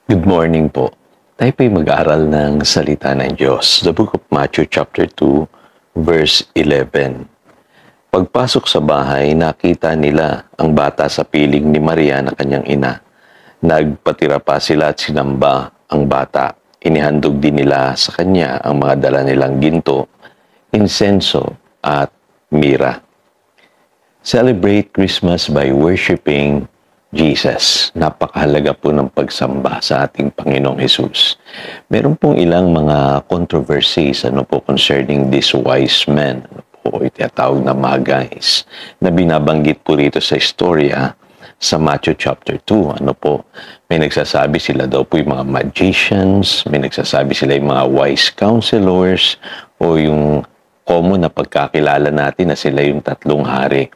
Good morning po. Tayo po'y mag-aaral ng salita ng Diyos. The book of Matthew chapter 2, verse 11. Pagpasok sa bahay, nakita nila ang bata sa piling ni Maria na kanyang ina. Nagpatira pa sila at sinamba ang bata. Inihandog din nila sa kanya ang mga dala nilang ginto, insenso at mira. Celebrate Christmas by worshiping Jesus. Napakahalaga po ng pagsamba sa ating Panginoong Hesus. Meron pong ilang mga controversies concerning this wise men. Itinatawag na magais na binabanggit po rito sa istorya sa Matthew chapter 2. May nagsasabi sila daw po yung mga magicians, may nagsasabi sila yung mga wise counselors, o yung common na pagkakilala natin na sila yung tatlong hari.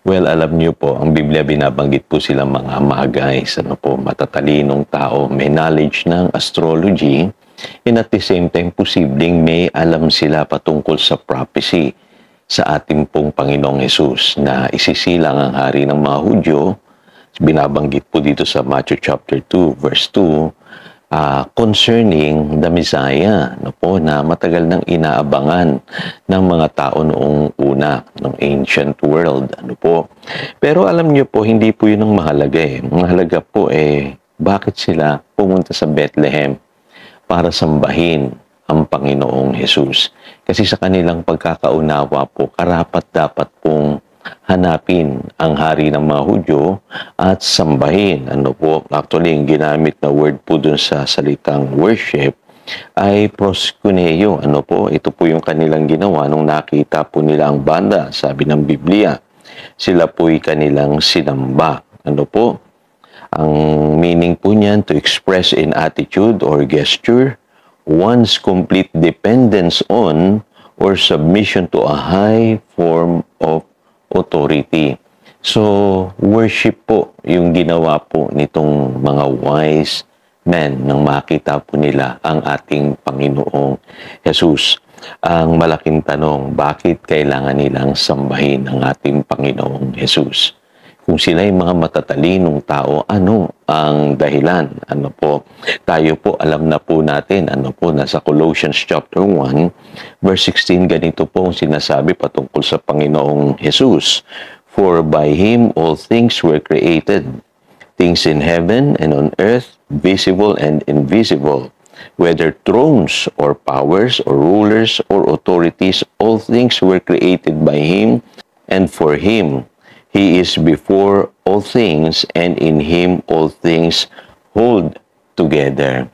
Well, alam niyo po, ang Biblia binabanggit po silang mga magais, matatalinong tao, may knowledge ng astrology, and at the same time, posibleng may alam sila patungkol sa prophecy sa ating pong Panginoong Hesus na isisilang ang hari ng mga Hudyo. Binabanggit po dito sa Matthew chapter 2, verse 2, concerning the Messiah, na matagal nang inaabangan ng mga tao noong una, ng ancient world. Pero alam niyo po, hindi po yun ang mahalaga eh. Mahalaga po bakit sila pumunta sa Bethlehem para sambahin ang Panginoong Hesus. Kasi sa kanilang pagkakaunawa po, karapat dapat pong hanapin ang hari ng mga Hudyo at sambahin. Actually, yung ginamit na word po dun sa salitang worship ay proskuneo. Ito po yung kanilang ginawa nung nakita po nila ang banda, sabi ng Biblia. Sila po'y kanilang sinamba. Ang meaning po niyan, to express in attitude or gesture one's complete dependence on or submission to a high form of authority. So, worship po yung ginawa po nitong mga wise men nang makita po nila ang ating Panginoong Hesus. Ang malaking tanong, bakit kailangan nilang sambahin ang ating Panginoong Hesus? Kung sila ay mga matatalinong tao, ano ang dahilan? Tayo po, alam na po natin, nasa Colossians chapter 1, verse 16, ganito po ang sinasabi patungkol sa Panginoong Hesus. For by Him all things were created, things in heaven and on earth, visible and invisible, whether thrones or powers or rulers or authorities, all things were created by Him and for Him. He is before all things, and in Him all things hold together.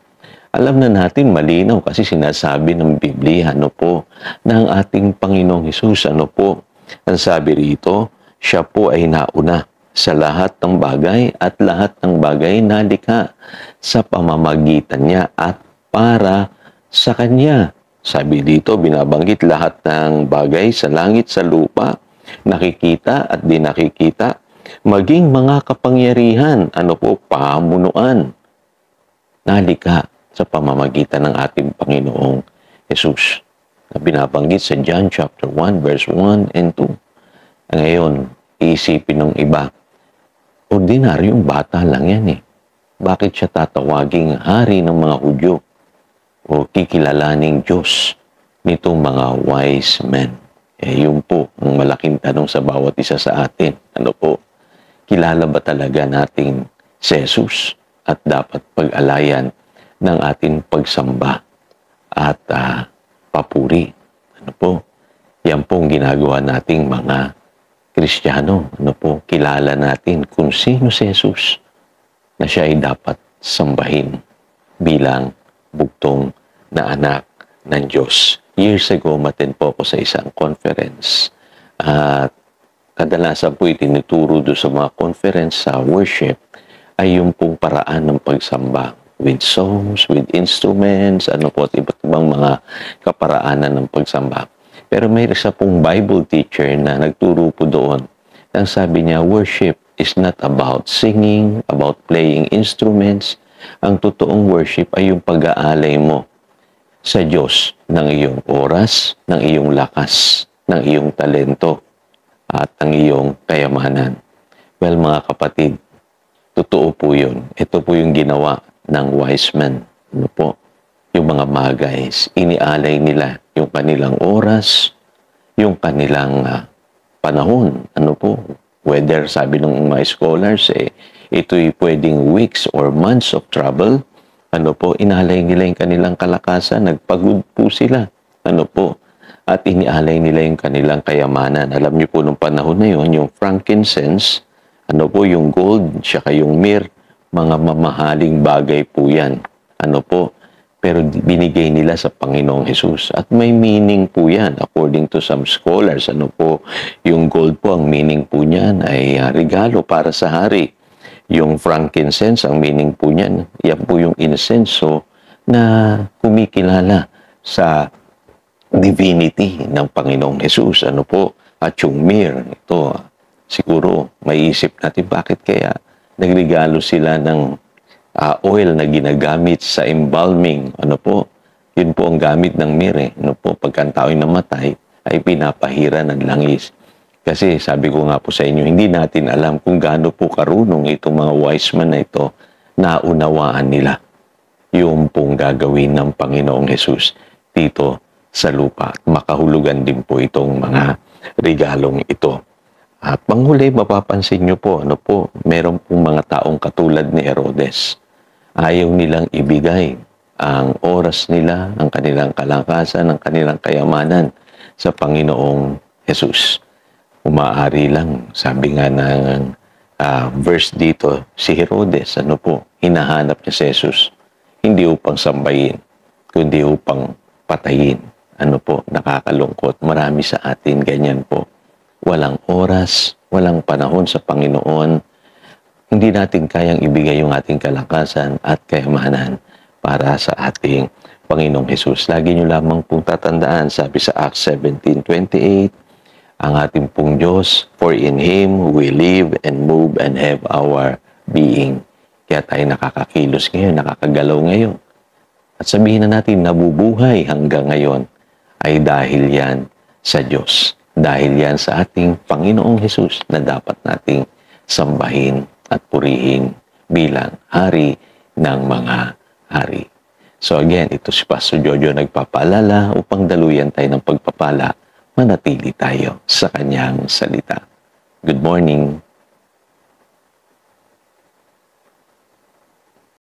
Alam na natin malinaw kasi sinasabi ng Biblia, na ang ating Panginoong Hesus, ang sabi rito, siya po ay nauna sa lahat ng bagay at lahat ng bagay nalikha sa pamamagitan niya at para sa Kanya. Sabi dito, binabanggit lahat ng bagay sa langit, sa lupa, nakikita at di nakikita, maging mga kapangyarihan, pamunuan, nalikha sa pamamagitan ng ating Panginoong Hesus. Na binabanggit sa John chapter 1, verse 1 and 2. Ngayon, iisipin ng iba, ordinaryong bata lang yan eh. Bakit siya tatawaging hari ng mga Hudyo o kikilalaning Diyos nitong mga wise men? Yun po ang malaking tanong sa bawat isa sa atin. Kilala ba talaga nating si Jesus at dapat pag-alayan ng ating pagsamba at papuri? Yan po ang ginagawa nating mga Kristiyano. Kilala natin kung sino si Jesus na siya ay dapat sambahin bilang bugtong na anak ng Diyos. Years ago, matin po ako sa isang conference. At kadalasan po itinuturo doon sa mga conference sa worship ay yung pong paraan ng pagsamba. With songs, with instruments, at iba't ibang mga kaparaanan ng pagsamba. Pero may isa pong Bible teacher na nagturo po doon. Ang sabi niya, worship is not about singing, about playing instruments. Ang totoong worship ay yung pag-aalay mo sa Diyos ng iyong oras, ng iyong lakas, ng iyong talento, at ng iyong kayamanan. Well, mga kapatid, totoo po yun. Ito po yung ginawa ng wise men. Ano po? Yung mga magays, inialay nila yung kanilang oras, yung kanilang panahon. Ano po? Whether, sabi ng mga scholars, ito'y pwedeng weeks or months of travel. Ano po? Inalay nila yung kanilang kalakasan. Nagpagod po sila. Ano po? At inialay nila yung kanilang kayamanan. Alam niyo po, nung panahon na yun, yung frankincense, ano po, yung gold, saka yung myrrh, mga mamahaling bagay po yan. Ano po? Pero binigay nila sa Panginoong Hesus. At may meaning po yan, according to some scholars. Ano po, yung gold po, ang meaning po niyan ay regalo para sa hari. Yung frankincense, ang meaning po niyan, yan po yung insenso na kumikilala sa divinity ng Panginoong Hesus. Ano po, at yung myrrh, ito, siguro, maiisip natin bakit kaya nagregalo sila ng oil na ginagamit sa embalming. Ano po? Yun po ang gamit ng myrrh. Ano po? Pagka ang tao'y namatay, ay pinapahira ng langis. Kasi sabi ko nga po sa inyo, hindi natin alam kung gaano po karunong itong mga wise men na ito, naunawaan nila yung pong gagawin ng Panginoong Hesus dito sa lupa. At makahulugan din po itong mga regalong ito. At panghuli, mapapansin nyo po, ano po, meron pong mga taong katulad ni Herodes. Ayaw nilang ibigay ang oras nila, ang kanilang kalakasan, ang kanilang kayamanan sa Panginoong Hesus. Umaari lang, sabi nga ng verse dito, si Herodes, ano po, hinahanap niya si Jesus. Hindi upang sambahin, kundi upang patayin. Ano po, nakakalungkot. Marami sa atin, ganyan po. Walang oras, walang panahon sa Panginoon. Hindi natin kayang ibigay yung ating kalakasan at kayamanan para sa ating Panginoong Hesus. Lagi nyo lamang pong tatandaan, sabi sa Acts 17:28, ang ating pong Diyos, for in Him we live and move and have our being. Kaya tayo nakakakilos ngayon, nakakagalaw ngayon. At sabihin na natin, nabubuhay hanggang ngayon ay dahil yan sa Diyos. Dahil yan sa ating Panginoong Hesus na dapat nating sambahin at purihin bilang hari ng mga hari. So again, ito si Pastor Jojo nagpapaalala upang daluyan tayo ng pagpapala, manatili tayo sa kanyang salita. Good morning.